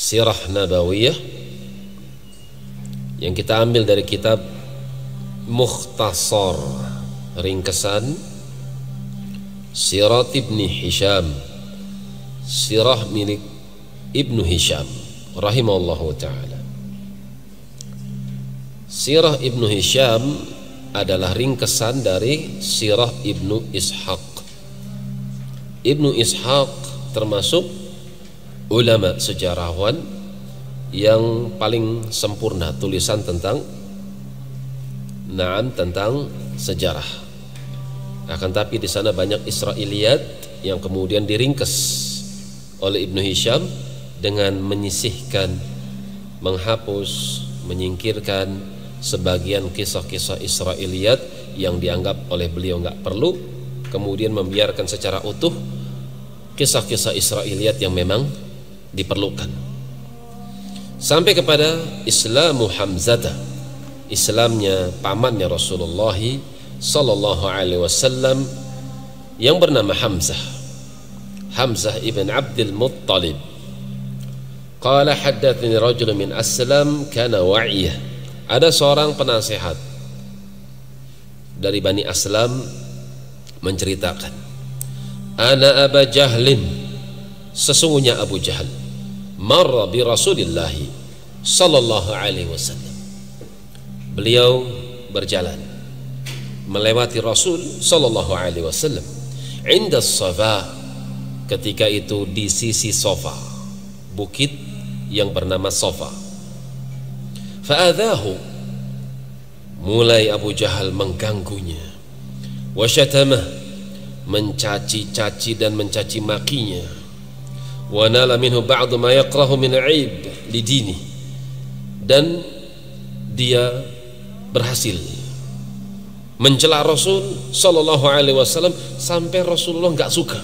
Sirah Nabawiyah yang kita ambil dari kitab Mukhtasar, ringkesan Sirah Ibni Hisham, sirah milik Ibnu Hisham rahimahullahu ta'ala. Sirah Ibnu Hisham adalah ringkesan dari sirah Ibnu Ishaq. Ibnu Ishaq termasuk ulama sejarawan yang paling sempurna tulisan tentang sejarah. Akan tapi di sana banyak Israiliyat yang kemudian diringkes oleh Ibnu Hisham dengan menyisihkan, menghapus, menyingkirkan sebagian kisah-kisah Israiliyat yang dianggap oleh beliau nggak perlu, kemudian membiarkan secara utuh kisah-kisah Israiliyat yang memang diperlukan, sampai kepada Islamu Hamzah, Islamnya pamannya Rasulullah sallallahu alaihi wasallam yang bernama Hamzah ibn Abdul Muttalib. Qala haddatsani rajul min Aslam kana wa'iyah. Ada seorang penasehat dari Bani Aslam menceritakan, ana Aba Jahlin, sesungguhnya Abu Jahal, marra bi Rasulillah sallallahu alaihi wasallam, beliau berjalan melewati Rasul sallallahu alaihi wasallam, inda Safa, ketika itu di sisi Safa, bukit yang bernama Safa. Fa'adhahu, mulai Abu Jahal mengganggunya, wa syatamah, mencaci-caci dan mencaci makinya, wa nala minhu ba'du ma yakrahu min 'aib li dini, dan dia berhasil mencela Rasul sallallahu alaihi wasallam sampai Rasulullah enggak suka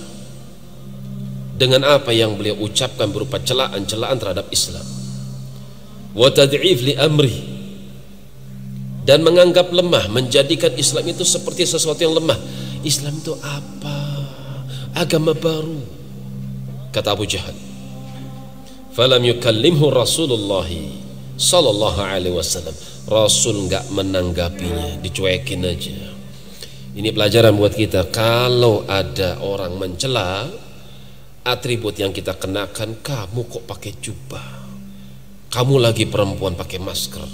dengan apa yang beliau ucapkan berupa celaan-celaan terhadap Islam, wa tad'if li amri, dan menganggap lemah, menjadikan Islam itu seperti sesuatu yang lemah. Islam itu apa? Agama baru, kata Abu Jahal. Falam yukallimhu Rasulullah sallallahu alaihi wasallam, Rasul enggak menanggapinya, dicuekin aja. Ini pelajaran buat kita. Kalau ada orang mencela atribut yang kita kenakan, kamu kok pakai jubah, kamu lagi perempuan pakai masker,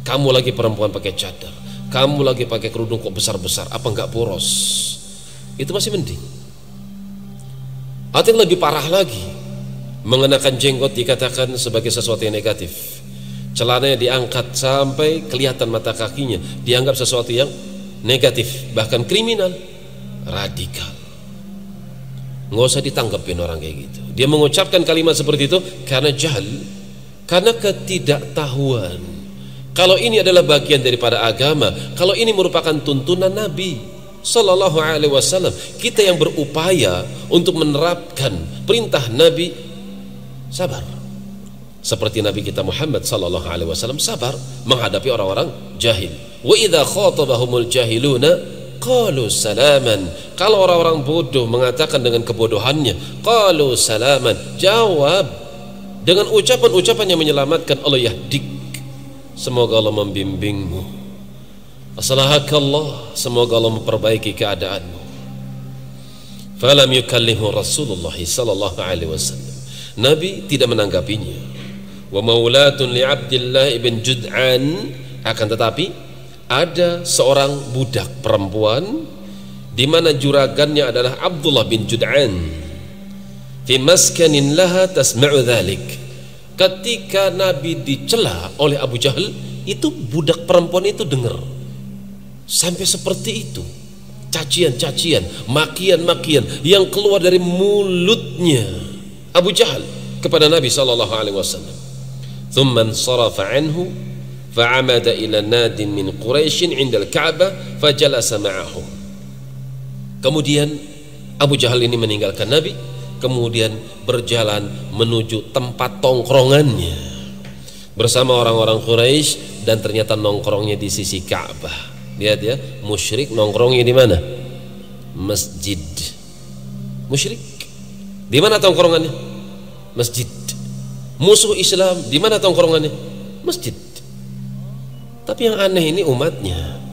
kamu lagi perempuan pakai cadar, kamu lagi pakai kerudung kok besar-besar, apa enggak boros, itu masih mending. Atau yang lebih parah lagi, mengenakan jenggot dikatakan sebagai sesuatu yang negatif, celananya diangkat sampai kelihatan mata kakinya, dianggap sesuatu yang negatif, bahkan kriminal, radikal. Nggak usah ditanggapin orang kayak gitu. Dia mengucapkan kalimat seperti itu karena jahil, karena ketidaktahuan. Kalau ini adalah bagian daripada agama, kalau ini merupakan tuntunan Nabi sallallahu alaihi wasallam, kita yang berupaya untuk menerapkan perintah Nabi, sabar. Seperti Nabi kita Muhammad sallallahu alaihi wasallam sabar menghadapi orang-orang jahil. Wa idza khatabahumul jahiluna qalu salaman. Kalau orang-orang bodoh mengatakan dengan kebodohannya, qalu salaman, jawab dengan ucapan-ucapan yang menyelamatkan. Allah yahdik, semoga Allah membimbingmu. Aslahakallah, semoga Allah memperbaiki keadaanmu. Falam yukallimu Rasulullah sallallahu alaihi wasallam, Nabi tidak menanggapinya. Wa maulatun li Abdillah ibn Jud'an, akan tetapi ada seorang budak perempuan di mana juragannya adalah Abdullah bin Jud'an, fi maskanin laha tasma'u dzalik. Ketika Nabi dicela oleh Abu Jahal, itu budak perempuan itu dengar sampai seperti itu, cacian-cacian, makian-makian yang keluar dari mulutnya Abu Jahal kepada Nabi sallallahu alaihi wasallam. Thumma sarafa anhu fa'amada ila nadin min Quraisy 'inda al-Ka'bah fajalasa ma'ahum. Kemudian Abu Jahal ini meninggalkan Nabi, kemudian berjalan menuju tempat tongkrongannya bersama orang-orang Quraisy, dan ternyata nongkrongnya di sisi Ka'bah. Lihat ya, musyrik nongkrongnya di mana? Masjid. Musyrik. Di mana tongkrongannya? Masjid. musuh Islam. Di mana tongkrongannya? Masjid. Tapi yang aneh ini umatnya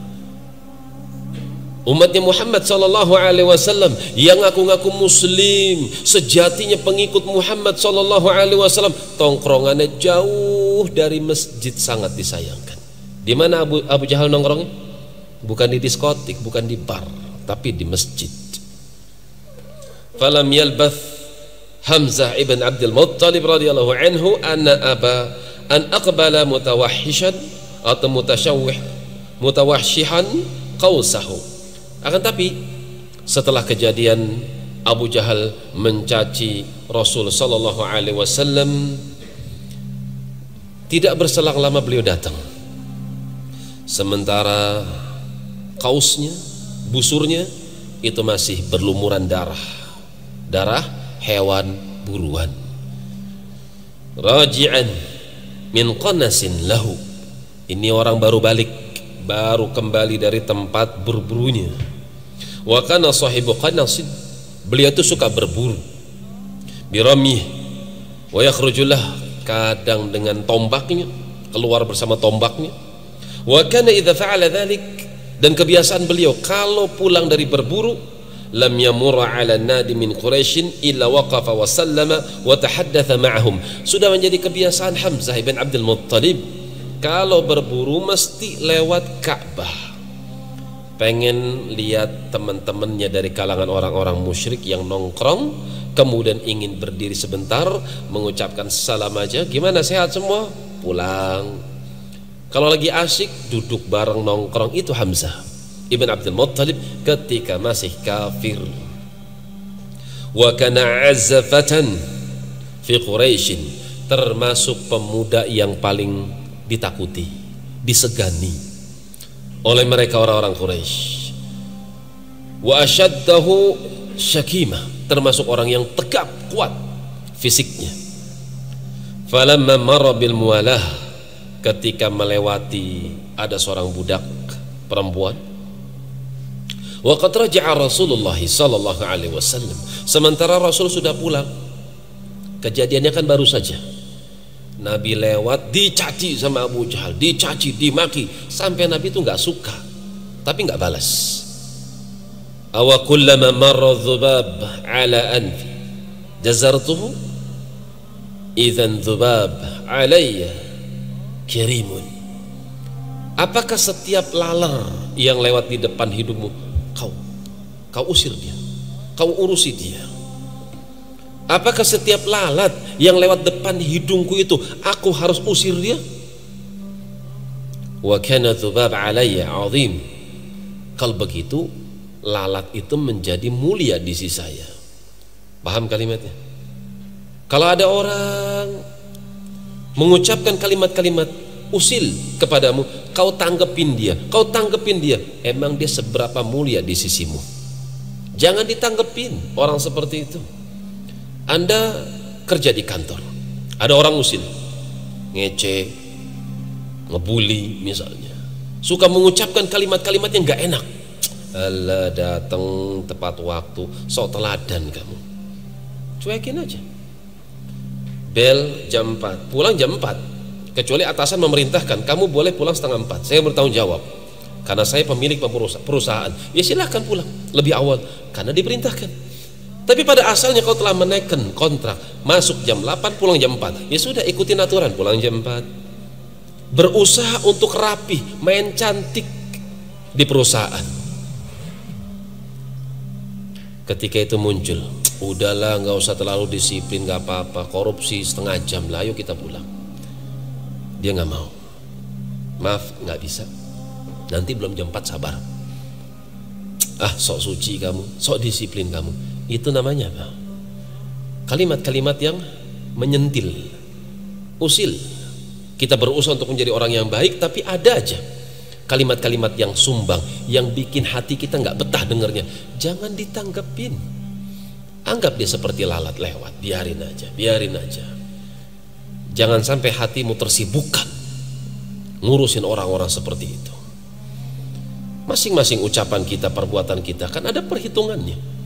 Muhammad sallallahu alaihi wasallam yang ngaku-ngaku muslim, sejatinya pengikut Muhammad sallallahu alaihi wasallam, tongkrongannya jauh dari masjid, sangat disayangkan. Di mana Abu Jahal nongkrongnya? Bukan di diskotik, bukan di bar, tapi di masjid. Falam yalbath Hamzah ibn Abdul Muttalib radhiyallahu anhu an aqbala mutawahhishan atau mutawahshihan qausahu. Akan tapi setelah kejadian Abu Jahal mencaci Rasul sallallahu alaihi wasallam, tidak berselang lama beliau datang. Sementara kausnya, busurnya itu masih berlumuran darah hewan buruan. Raji'an min qanasin lahu. Ini orang baru balik, baru kembali dari tempat berburunya. Wa kana sahibu qanasin, beliau itu suka berburu. Biramih wa yakhrujulah, kadang dengan tombaknya, keluar bersama tombaknya. Wa kana idza fa'ala dzalik, dan kebiasaan beliau kalau pulang dari berburu, lam yamurra 'ala nadi min Quraisy illa waqafa wa sallama wa tahaddatha ma'ahum. Sudah menjadi kebiasaan Hamzah bin Abdul Muttalib kalau berburu mesti lewat Ka'bah. Pengen lihat teman-temannya dari kalangan orang-orang musyrik yang nongkrong, kemudian ingin berdiri sebentar mengucapkan salam aja, gimana, sehat semua, pulang. Kalau lagi asik duduk bareng nongkrong. Itu Hamzah ibn Abdul Muttalib ketika masih kafir. Wa kana azzafatan fi Quraisy, termasuk pemuda yang paling ditakuti, disegani oleh mereka orang-orang Quraisy. Wa ashaddahu syakimah, termasuk orang yang tegap, kuat fisiknya. Falamma marra bil muwalah, ketika melewati ada seorang budak perempuan. Wa qad raja'a Rasulullah sallallahu alaihi wasallam, sementara Rasul sudah pulang. Kejadiannya kan baru saja. Nabi lewat, dicaci sama Abu Jahal, dicaci, dimaki, sampai Nabi itu nggak suka, tapi nggak balas. Awa kullama marra dhubab ala anfi jazartuhu idzan dhubab alayya kirimun. Apakah setiap laler yang lewat di depan hidungmu kau usir dia, kau urusi dia? Apakah setiap lalat yang lewat depan hidungku itu aku harus usir dia? Wa kana dzubab alayya azim. Kalau begitu lalat itu menjadi mulia di sisi saya. Paham kalimatnya? Kalau ada orang mengucapkan kalimat-kalimat usil kepadamu, kau tanggepin dia, emang dia seberapa mulia di sisimu? Jangan ditanggepin orang seperti itu. Anda kerja di kantor, ada orang usil, ngece, ngebully misalnya, suka mengucapkan kalimat-kalimat yang gak enak. Alah, datang tepat waktu, sok teladan kamu, cuekin aja. Bel jam 4, pulang jam 4, kecuali atasan memerintahkan kamu boleh pulang setengah 4, saya bertanggung jawab karena saya pemilik perusahaan, ya silahkan pulang lebih awal karena diperintahkan. Tapi pada asalnya kau telah menaikkan kontrak, masuk jam 8, pulang jam 4, ya sudah, ikutin aturan, pulang jam 4. Berusaha untuk rapi, main cantik di perusahaan. Ketika itu muncul, udahlah nggak usah terlalu disiplin, nggak apa-apa, korupsi setengah jam lah, ayo kita pulang. Dia nggak mau, maaf nggak bisa, nanti belum jam 4, sabar. Ah, sok suci kamu, sok disiplin kamu. Itu namanya apa? Kalimat-kalimat yang menyentil, usil. Kita berusaha untuk menjadi orang yang baik, tapi ada aja kalimat-kalimat yang sumbang, yang bikin hati kita nggak betah dengernya. Jangan ditanggepin, anggap dia seperti lalat lewat, biarin aja. Jangan sampai hatimu tersibukkan ngurusin orang-orang seperti itu. Masing-masing ucapan kita, perbuatan kita kan ada perhitungannya.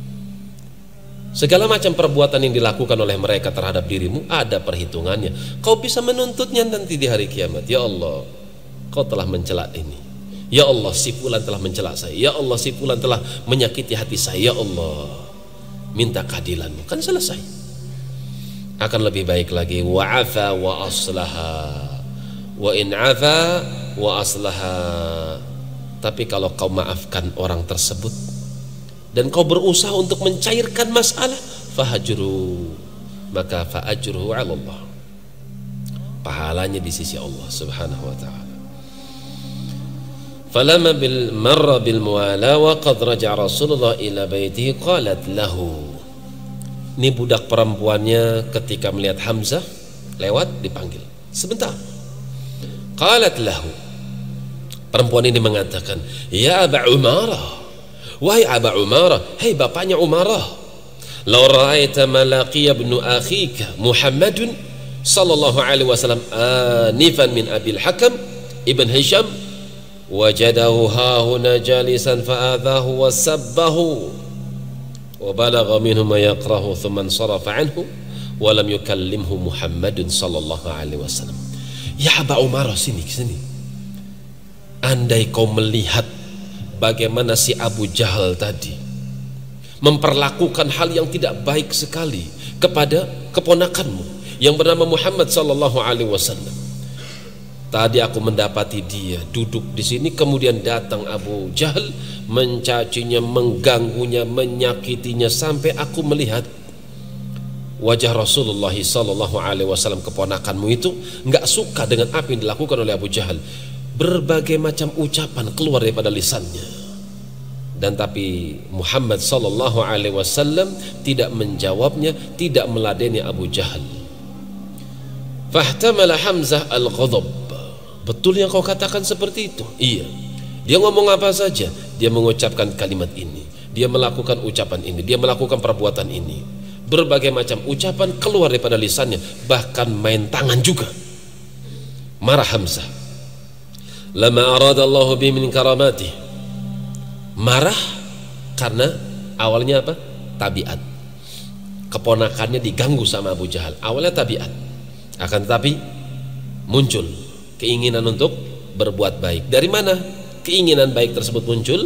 Segala macam perbuatan yang dilakukan oleh mereka terhadap dirimu ada perhitungannya. Kau bisa menuntutnya nanti di hari kiamat. Ya Allah, kau telah mencela ini. Ya Allah, si fulan telah mencela saya. Ya Allah, si fulan telah menyakiti hati saya. Ya Allah, minta keadilanmu. Kan selesai. Akan lebih baik lagi, wa'afa wa aslaha. Wa in afa wa aslaha. Tapi kalau kau maafkan orang tersebut dan kau berusaha untuk mencairkan masalah, fahajru, maka fa'ajruhu 'ala Allah. Pahalanya di sisi Allah Subhanahu wa taala. Falamma marra bil muwala wa qad raja'a Rasulullah ila baitihi qalat lahu. Ini budak perempuannya ketika melihat Hamzah lewat dipanggil. Sebentar. Qalat lahu. Perempuan ini mengatakan, "Ya Aba Umarah, wahai Aba Umarah, hai bapaknya Umarah, law ra'aita ma laqiya ibnu akhika Muhammadun sallallahu alaihi wasallam anifan min Abil Hakam ibn Hisham wajadahu hahuna jalisan fa'adhahu wa sabbahu wa balagha minhu ma yakrahu thumma ansarafa anhu wa lam yukallimhu Muhammadun sallallahu alaihi wasallam." Ya Aba Umarah, sini. Andai kau melihat bagaimana si Abu Jahal tadi memperlakukan hal yang tidak baik sekali kepada keponakanmu yang bernama Muhammad sallallahu alaihi wasallam. Tadi aku mendapati dia duduk di sini, kemudian datang Abu Jahal mencacinya, mengganggunya, menyakitinya, sampai aku melihat wajah Rasulullah sallallahu alaihi wasallam, keponakanmu itu nggak suka dengan apa yang dilakukan oleh Abu Jahal. Berbagai macam ucapan keluar daripada lisannya, dan tapi Muhammad sallallahu alaihi wasallam tidak menjawabnya, tidak meladeni Abu Jahal. Fahtamala Hamzah al-ghadab. Betul yang kau katakan seperti itu? Iya. Dia ngomong apa saja, dia mengucapkan kalimat ini, dia melakukan ucapan ini, dia melakukan perbuatan ini. Berbagai macam ucapan keluar daripada lisannya, bahkan main tangan juga. Marah Hamzah. Lama aradallahu bi min karamati. Marah karena awalnya apa? Tabiat. Keponakannya diganggu sama Abu Jahal. Awalnya tabiat. Akan tetapi muncul keinginan untuk berbuat baik. Dari mana keinginan baik tersebut muncul?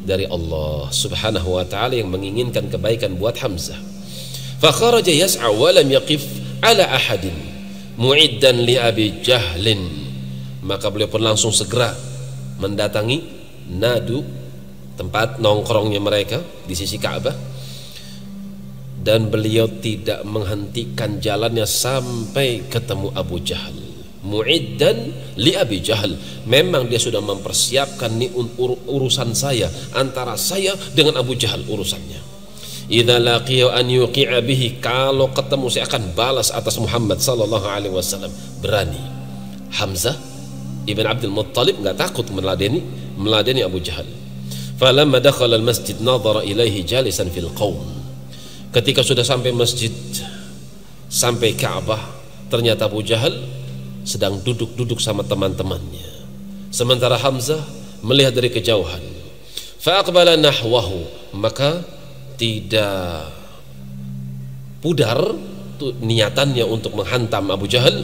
Dari Allah Subhanahu wa taala yang menginginkan kebaikan buat Hamzah. Fa kharaja yas'a wa lam yaqif ala ahadin mu'iddan li Abi Jahlin. Maka beliau pun langsung segera mendatangi nadu, tempat nongkrongnya mereka di sisi Ka'bah, dan beliau tidak menghentikan jalannya sampai ketemu Abu Jahal. Mu'iddan li Abi Jahal, memang dia sudah mempersiapkan nih urusan saya, antara saya dengan Abu Jahal urusannya. Idza laqiya an yuqi'a bihi, kalau ketemu saya akan balas atas Muhammad sallallahu alaihi wasallam. Berani. Hamzah ibn Abdul Muttalib enggak takut meladeni Abu Jahal. Falamma dakhala al-masjid nadhara ilaihi jalisan fil qaum. Ketika sudah sampai masjid, sampai Ka'bah, ternyata Abu Jahal sedang duduk-duduk sama teman-temannya, sementara Hamzah melihat dari kejauhan. Fa aqbala nahwahu, maka tidak pudar niatannya untuk menghantam Abu Jahal.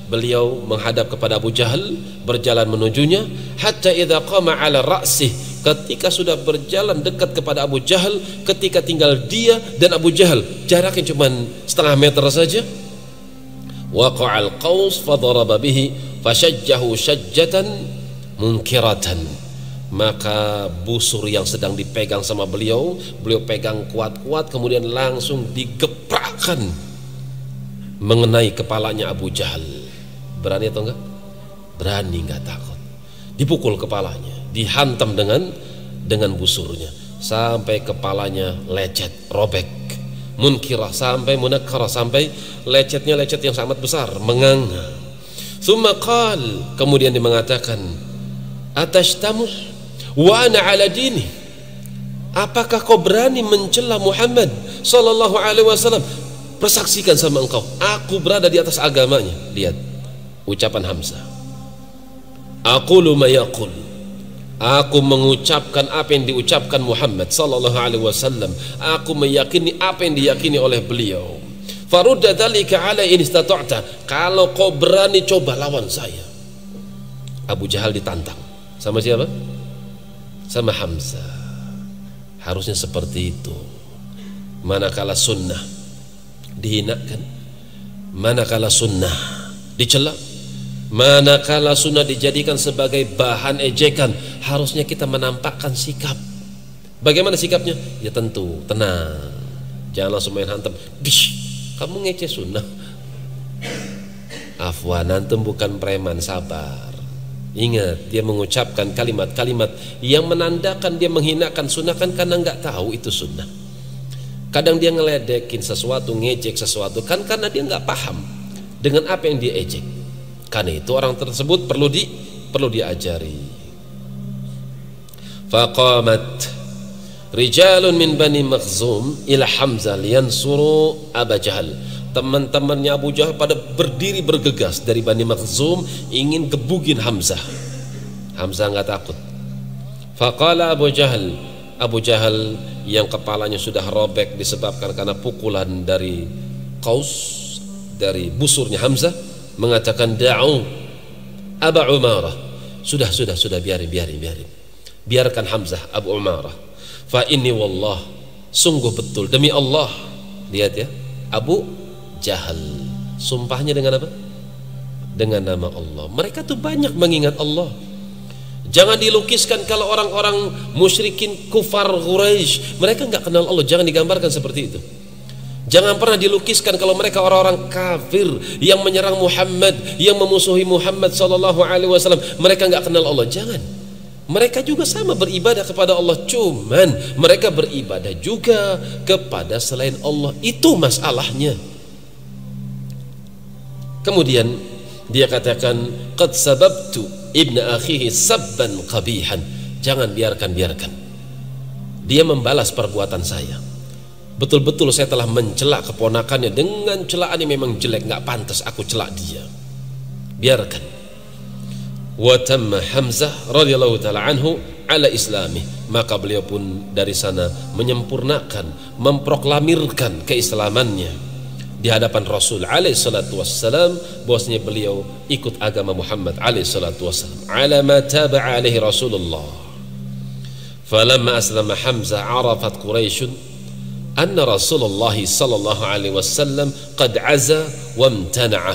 Beliau menghadap kepada Abu Jahal, berjalan menujunya, hatta idza qama ala ra'sih, ketika sudah berjalan dekat kepada Abu Jahal, ketika tinggal dia dan Abu Jahal jaraknya cuma setengah meter saja, waqa'al qaus fadaraba bihi fashajjahu shajjatan munkiratan. Maka busur yang sedang dipegang sama beliau pegang kuat-kuat, kemudian langsung digeprakkan mengenai kepalanya Abu Jahal. Berani atau enggak? Berani, enggak takut. Dipukul kepalanya, dihantam dengan busurnya sampai kepalanya lecet, robek. Munkirah sampai munakkara, sampai lecetnya lecet yang sangat besar, menganga. Tsumma qal, kemudian dia mengatakan, atashtamuh wa ana ala dini. Apakah kau berani mencela Muhammad sallallahu alaihi wasallam? Persaksikan sama engkau, aku berada di atas agamanya. Lihat ucapan Hamzah. Aqulu ma yaqul, Aku mengucapkan apa yang diucapkan Muhammad sallallahu alaihi wasallam. Aku meyakini apa yang diyakini oleh beliau. Farudda dzalika ala in istata'ta. Kalau kau berani coba lawan saya. Abu Jahal ditantang. Sama siapa? Sama Hamzah. Harusnya seperti itu. Manakala sunnah dihinakan, manakala sunnah dicela, manakala sunnah dijadikan sebagai bahan ejekan, harusnya kita menampakkan sikap. Bagaimana sikapnya? Ya tentu tenang, jangan langsung main hantam. Dish, kamu ngeceh sunnah. Afwan, antum bukan preman, sabar. Ingat, dia mengucapkan kalimat-kalimat yang menandakan dia menghinakan sunnah kan, karena nggak tahu itu sunnah. Kadang dia ngeledekin sesuatu, ngejek sesuatu kan karena dia nggak paham dengan apa yang dia ejek. Karena itu orang tersebut perlu diajari. Faqamat rijalun min Bani Makhzum ila Hamzah liyansuru Aba Jahal. Teman-temannya Abu Jahal pada berdiri bergegas dari Bani Makhzum ingin gebugin Hamzah. Hamzah nggak takut. Faqala Abu Jahal yang kepalanya sudah robek disebabkan karena pukulan dari qaus, dari busurnya Hamzah, mengatakan da'u Aba Umarah. Sudah biarin. Biarkan Hamzah Abu Umarah. Fa inni wallah, sungguh betul demi Allah. Lihat ya, Abu Jahal sumpahnya dengan apa? Dengan nama Allah. Mereka tuh banyak mengingat Allah. Jangan dilukiskan kalau orang-orang musyrikin kufar Quraisy, mereka nggak kenal Allah. Jangan digambarkan seperti itu. Jangan pernah dilukiskan kalau mereka orang-orang kafir yang menyerang Muhammad, yang memusuhi Muhammad sallallahu alaihi wasallam, mereka nggak kenal Allah. Jangan. Mereka juga sama beribadah kepada Allah, cuman mereka beribadah juga kepada selain Allah. Itu masalahnya. Kemudian dia katakan qad sababtu ibna akhihi sabban qabihan. Jangan biarkan. Dia membalas perbuatan saya. Betul-betul saya telah mencela keponakannya dengan celaan yang memang jelek, nggak pantas aku celak dia. Biarkan. Wa tamma Hamzah radhiyallahu taala anhu ala islami. Maka beliau pun dari sana menyempurnakan, memproklamirkan keislamannya di hadapan Rasul alaihi salatu wassalam, bahwasanya beliau ikut agama Muhammad alaihi salatu wassalam ala ma taba'a alaihi Rasulullah. Falamma aslama Hamzah arafat Quraisy anna Rasulullah sallallahu alaihi wasallam qad aza wa imtana'a.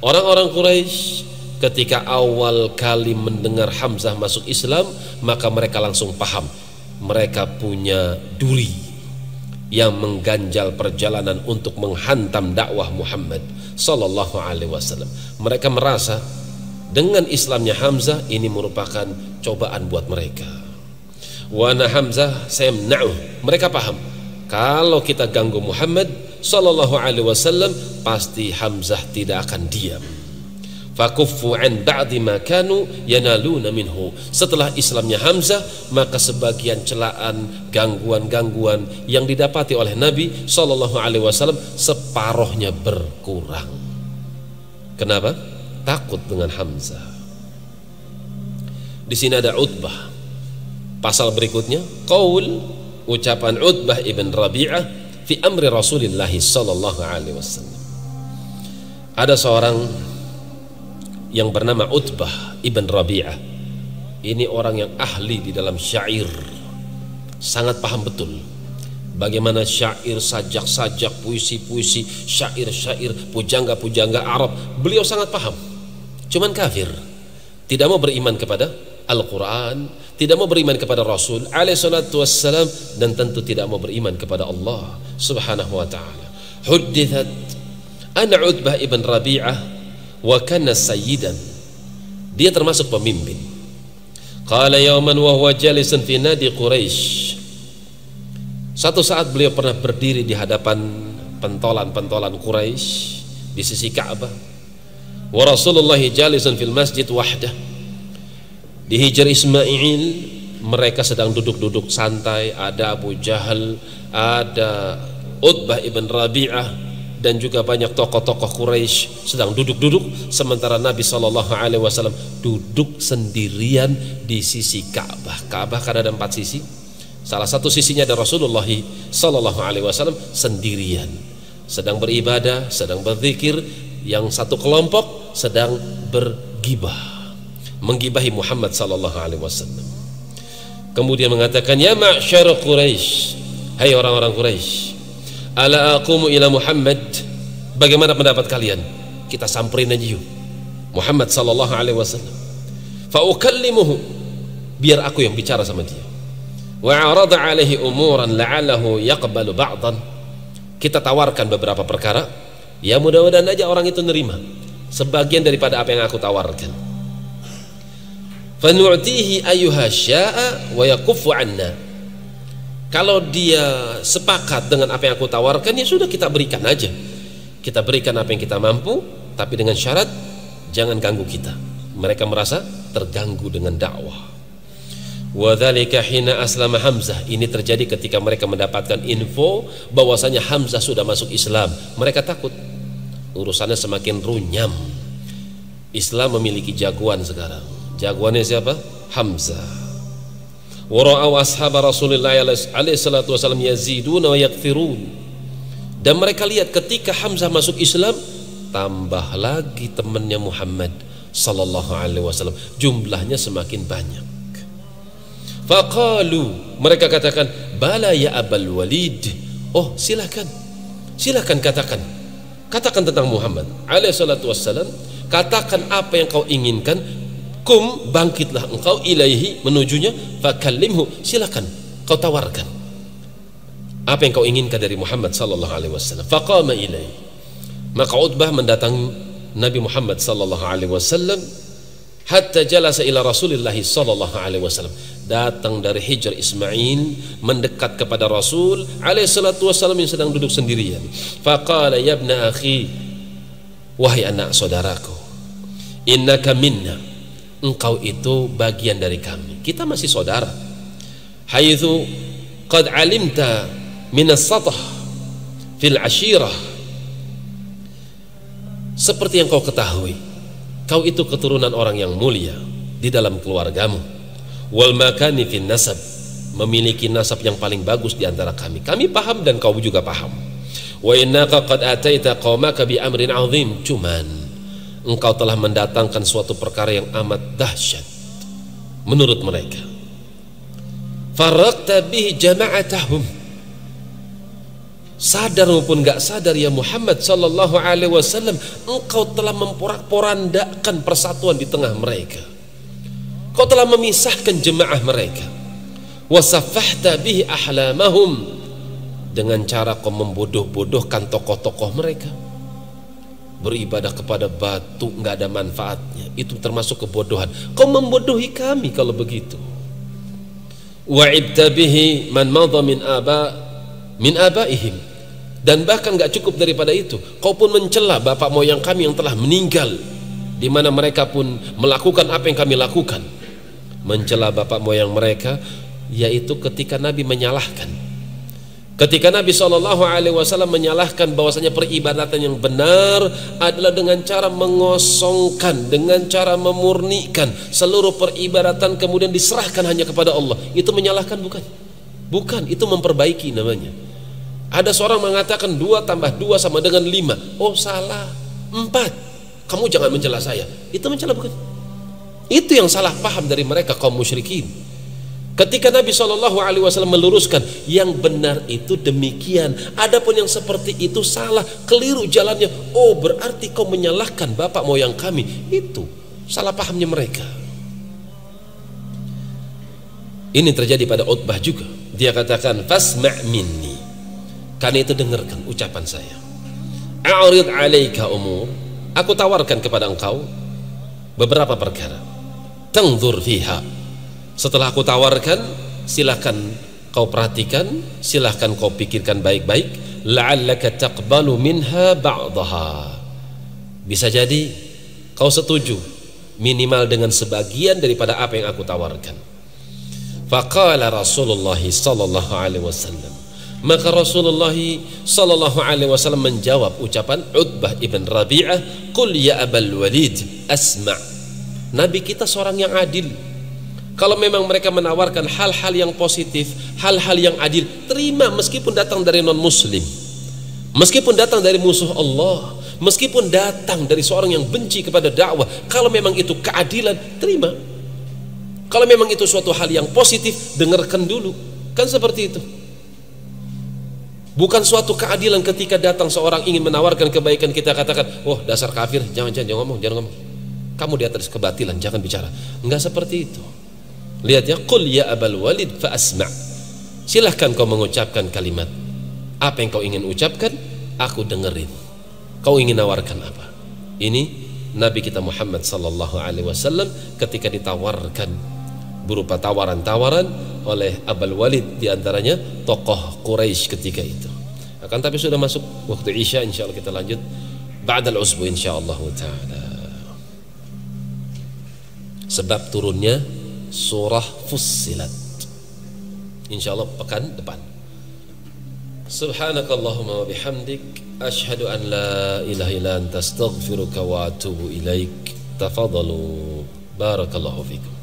Orang-orang Quraisy ketika awal kali mendengar Hamzah masuk Islam, maka mereka langsung paham mereka punya duri yang mengganjal perjalanan untuk menghantam dakwah Muhammad sallallahu alaihi wasallam. Mereka merasa dengan Islamnya Hamzah ini merupakan cobaan buat mereka. Wa ana Hamzah sayamna'u. Mereka paham kalau kita ganggu Muhammad sallallahu alaihi wasallam, pasti Hamzah tidak akan diam. Fakuffu an ba'di ma kanu yanaluna minhu. Setelah Islamnya Hamzah, maka sebagian celaan, gangguan-gangguan yang didapati oleh Nabi sallallahu alaihi wasallam separuhnya berkurang. Kenapa? Takut dengan Hamzah. Di sini ada Utbah. Pasal berikutnya, qaul, ucapan Utbah ibn Rabi'ah fi amri Rasulillah sallallahu alaihi wasallam. Ada seorang yang bernama Utbah ibn Rabi'ah. Ini orang yang ahli di dalam syair, sangat paham betul bagaimana syair, sajak-sajak, puisi-puisi, syair-syair, pujangga-pujangga Arab. Beliau sangat paham, cuman kafir, tidak mau beriman kepada Al-Quran, tidak mau beriman kepada Rasul alaihi salatu wassalam, dan tentu tidak mau beriman kepada Allah subhanahu wa ta'ala. Huddithat anna Utbah ibn Rabi'ah wa kana sayyidan. Dia termasuk pemimpin. Qala yawman wa huwa jalisun fi nadi Quraisy. Satu saat beliau pernah berdiri di hadapan pentolan-pentolan Quraisy di sisi Ka'bah. Wa Rasulullah jalisun fil masjid wahdah. Di Hijr Ismail mereka sedang duduk-duduk santai. Ada Abu Jahal, ada Utbah ibn Rabi'ah, dan juga banyak tokoh-tokoh Quraisy sedang duduk-duduk, sementara Nabi SAW duduk sendirian di sisi Ka'bah. Ka'bah kan ada 4 sisi, salah satu sisinya ada Rasulullah SAW sendirian, sedang beribadah, sedang berzikir. Yang satu kelompok sedang bergibah, menggibahi Muhammad SAW. Kemudian mengatakan, ya ma'syar Quraisy, hai orang-orang Quraisy, ala aqumu ila Muhammad, bagaimana pendapat kalian kita samperin aja yuk Muhammad SAW, fa ukallimuhu, biar aku yang bicara sama dia, wa arada alaihi umuran la'allahu yaqbalu ba'dan, kita tawarkan beberapa perkara, ya mudah-mudahan aja orang itu nerima sebagian daripada apa yang aku tawarkan. Fa nu'tihi ayyuha sya'a wa yakuffu 'anna, kalau dia sepakat dengan apa yang aku tawarkan, ya sudah, kita berikan aja, kita berikan apa yang kita mampu, tapi dengan syarat jangan ganggu kita. Mereka merasa terganggu dengan dakwah. Wa dzalika hina aslama Hamzah, ini terjadi ketika mereka mendapatkan info bahwasanya Hamzah sudah masuk Islam. Mereka takut urusannya semakin runyam. Islam memiliki jagoan sekarang. Jagoannya siapa? Hamzah. Wa ra'aw ashab Rasulullah alaihi salatu wasallam yaziduna wa yakthirun, dan mereka lihat ketika Hamzah masuk Islam, tambah lagi temannya Muhammad sallallahu alaihi wasallam, jumlahnya semakin banyak. Faqalu, mereka katakan, bala ya Abul Walid, oh silakan katakan tentang Muhammad alaihi salatu wassalam, katakan apa yang kau inginkan, kum, bangkitlah engkau, ilaihi, menujunya, fakallimhu, silakan kau tawarkan apa yang kau inginkan dari Muhammad sallallahu alaihi wasallam. Faqama ilaihi, maka Utbah mendatangi Nabi Muhammad sallallahu alaihi wasallam, hatta jalasa ila Rasulillah sallallahu alaihi wasallam, datang dari Hijr Ismail mendekat kepada Rasul alaihi salatu wasallam yang sedang duduk sendirian. Faqala ya ibna akhi, wahai anak saudaraku, innaka minna, engkau itu bagian dari kami, kita masih saudara. Haitsu qad alimta min as-sath fil ashirah, seperti yang kau ketahui, kau itu keturunan orang yang mulia di dalam keluargamu. Wal makani fin nasab, memiliki nasab yang paling bagus di antara kami. Kami paham dan kau juga paham. Wa innaka qad ataita qaumaka bi amrin azim, cuman engkau telah mendatangkan suatu perkara yang amat dahsyat menurut mereka. Faraqta bihi jama'atahum, sadar maupun gak sadar ya Muhammad sallallahu alaihi wasallam, engkau telah memporak-porandakan persatuan di tengah mereka. Kau telah memisahkan jemaah mereka. Wasafahta bihi ahlamahum, dengan cara kau membodoh-bodohkan tokoh-tokoh mereka. Beribadah kepada batu nggak ada manfaatnya, itu termasuk kebodohan. Kau membodohi kami kalau begitu. Wa'ibta bihi man madha min abaihim, dan bahkan nggak cukup daripada itu, kau pun mencela bapak moyang kami yang telah meninggal, di mana mereka pun melakukan apa yang kami lakukan. Mencela bapak moyang mereka, yaitu ketika Nabi menyalahkan, ketika Nabi SAW menyalahkan bahwasanya peribadatan yang benar adalah dengan cara mengosongkan, dengan cara memurnikan seluruh peribadatan kemudian diserahkan hanya kepada Allah. Itu menyalahkan bukan? Bukan, itu memperbaiki namanya. Ada seorang mengatakan 2 tambah 2 sama dengan 5. Oh salah, 4. Kamu jangan mencela saya. Itu mencela bukan? Itu yang salah paham dari mereka kaum musyrikin. Ketika Nabi SAW meluruskan yang benar itu demikian, adapun yang seperti itu salah, keliru jalannya, oh berarti kau menyalahkan bapak moyang kami. Itu salah pahamnya mereka. Ini terjadi pada Utbah juga. Dia katakan fasma' minni, karena itu dengarkan ucapan saya. A'rid 'alaika umur, aku tawarkan kepada engkau beberapa perkara. Tangzur fiha, setelah aku tawarkan silahkan kau perhatikan, silahkan kau pikirkan baik-baik. La'allaka taqbalu minha ba'daha, bisa jadi kau setuju minimal dengan sebagian daripada apa yang aku tawarkan. Faqala Rasulullah sallallahu alaihi wasallam, Maka Rasulullah sallallahu alaihi wasallam menjawab ucapan Utbah ibn Rabi'ah, "Qul ya Abal Walid asma'." Nabi kita seorang yang adil. Kalau memang mereka menawarkan hal-hal yang positif, hal-hal yang adil, terima meskipun datang dari non-muslim, meskipun datang dari musuh Allah, meskipun datang dari seorang yang benci kepada dakwah. Kalau memang itu keadilan, terima. Kalau memang itu suatu hal yang positif, dengarkan dulu. Kan seperti itu. Bukan suatu keadilan ketika datang seorang ingin menawarkan kebaikan, kita katakan, "Oh, dasar kafir, jangan ngomong. Kamu di atas kebatilan, jangan bicara." Enggak seperti itu. Lihat ya, "Qul ya Abal Walid fa asma'." Silahkan kau mengucapkan kalimat. Apa yang kau ingin ucapkan, aku dengerin. Kau ingin nawarkan apa? Ini Nabi kita Muhammad sallallahu alaihi wasallam ketika ditawarkan berupa tawaran-tawaran oleh Abul Walid, diantaranya tokoh Quraisy ketika itu. Akan tapi sudah masuk waktu Isya, insyaallah kita lanjut ba'dal usbu insyaallah taala. Sebab turunnya surah Fussilat insyaallah pekan depan. Subhanakallahumma wa bihamdik asyhadu an la ilaha illa anta astaghfiruka wa atubu ilaik. Tafadhalu, barakallahu fikum.